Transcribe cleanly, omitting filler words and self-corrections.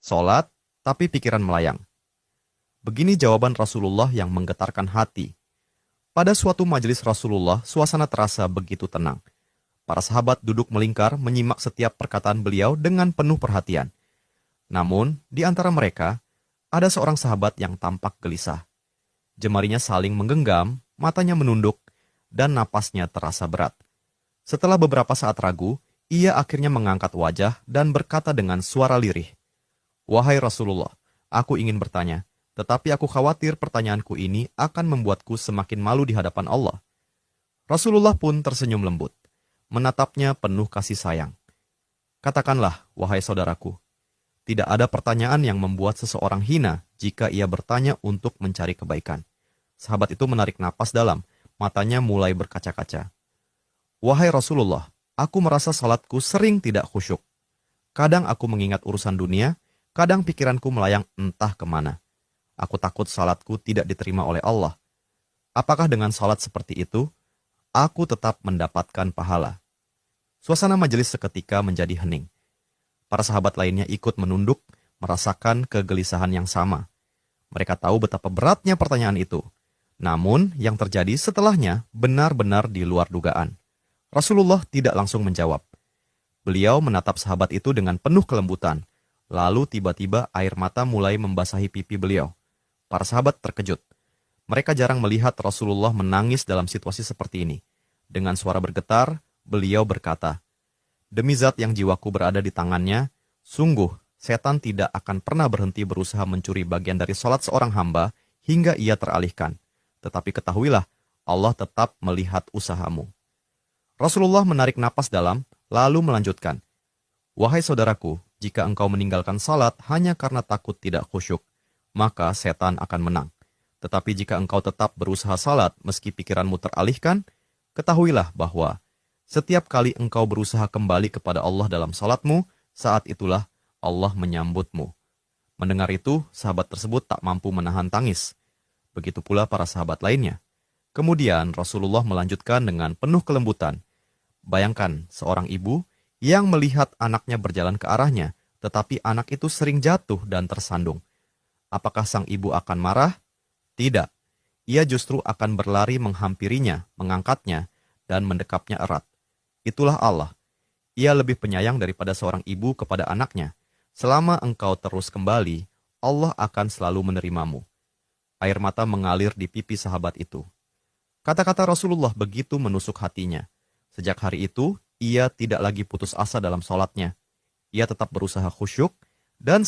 Sholat, tapi pikiran melayang. Begini jawaban Rasulullah yang menggetarkan hati. Pada suatu majelis Rasulullah, suasana terasa begitu tenang. Para sahabat duduk melingkar menyimak setiap perkataan beliau dengan penuh perhatian. Namun, di antara mereka, ada seorang sahabat yang tampak gelisah. Jemarinya saling menggenggam, matanya menunduk, dan napasnya terasa berat. Setelah beberapa saat ragu, ia akhirnya mengangkat wajah dan berkata dengan suara lirih, "Wahai Rasulullah, aku ingin bertanya, tetapi aku khawatir pertanyaanku ini akan membuatku semakin malu di hadapan Allah." Rasulullah pun tersenyum lembut, menatapnya penuh kasih sayang. "Katakanlah, wahai saudaraku, tidak ada pertanyaan yang membuat seseorang hina jika ia bertanya untuk mencari kebaikan." Sahabat itu menarik napas dalam, matanya mulai berkaca-kaca. "Wahai Rasulullah, aku merasa salatku sering tidak khusyuk. Kadang aku mengingat urusan dunia, kadang pikiranku melayang entah kemana. Aku takut salatku tidak diterima oleh Allah. Apakah dengan salat seperti itu, aku tetap mendapatkan pahala?" Suasana majelis seketika menjadi hening. Para sahabat lainnya ikut menunduk, merasakan kegelisahan yang sama. Mereka tahu betapa beratnya pertanyaan itu. Namun, yang terjadi setelahnya benar-benar di luar dugaan. Rasulullah tidak langsung menjawab. Beliau menatap sahabat itu dengan penuh kelembutan. Lalu tiba-tiba air mata mulai membasahi pipi beliau. Para sahabat terkejut. Mereka jarang melihat Rasulullah menangis dalam situasi seperti ini. Dengan suara bergetar, beliau berkata, "Demi zat yang jiwaku berada di tangannya, sungguh setan tidak akan pernah berhenti berusaha mencuri bagian dari sholat seorang hamba hingga ia teralihkan. Tetapi ketahuilah, Allah tetap melihat usahamu." Rasulullah menarik napas dalam, lalu melanjutkan, "Wahai saudaraku, jika engkau meninggalkan salat hanya karena takut tidak khusyuk, maka setan akan menang. Tetapi jika engkau tetap berusaha salat meski pikiranmu teralihkan, ketahuilah bahwa setiap kali engkau berusaha kembali kepada Allah dalam salatmu, saat itulah Allah menyambutmu." Mendengar itu, sahabat tersebut tak mampu menahan tangis. Begitu pula para sahabat lainnya. Kemudian Rasulullah melanjutkan dengan penuh kelembutan. Bayangkan seorang ibu yang melihat anaknya berjalan ke arahnya, tetapi anak itu sering jatuh dan tersandung. Apakah sang ibu akan marah? Tidak. Ia justru akan berlari menghampirinya, mengangkatnya, dan mendekapnya erat. Itulah Allah. Ia lebih penyayang daripada seorang ibu kepada anaknya. Selama engkau terus kembali, Allah akan selalu menerimamu. Air mata mengalir di pipi sahabat itu. Kata-kata Rasulullah begitu menusuk hatinya. Sejak hari itu, ia tidak lagi putus asa dalam sholatnya. Ia tetap berusaha khusyuk, dan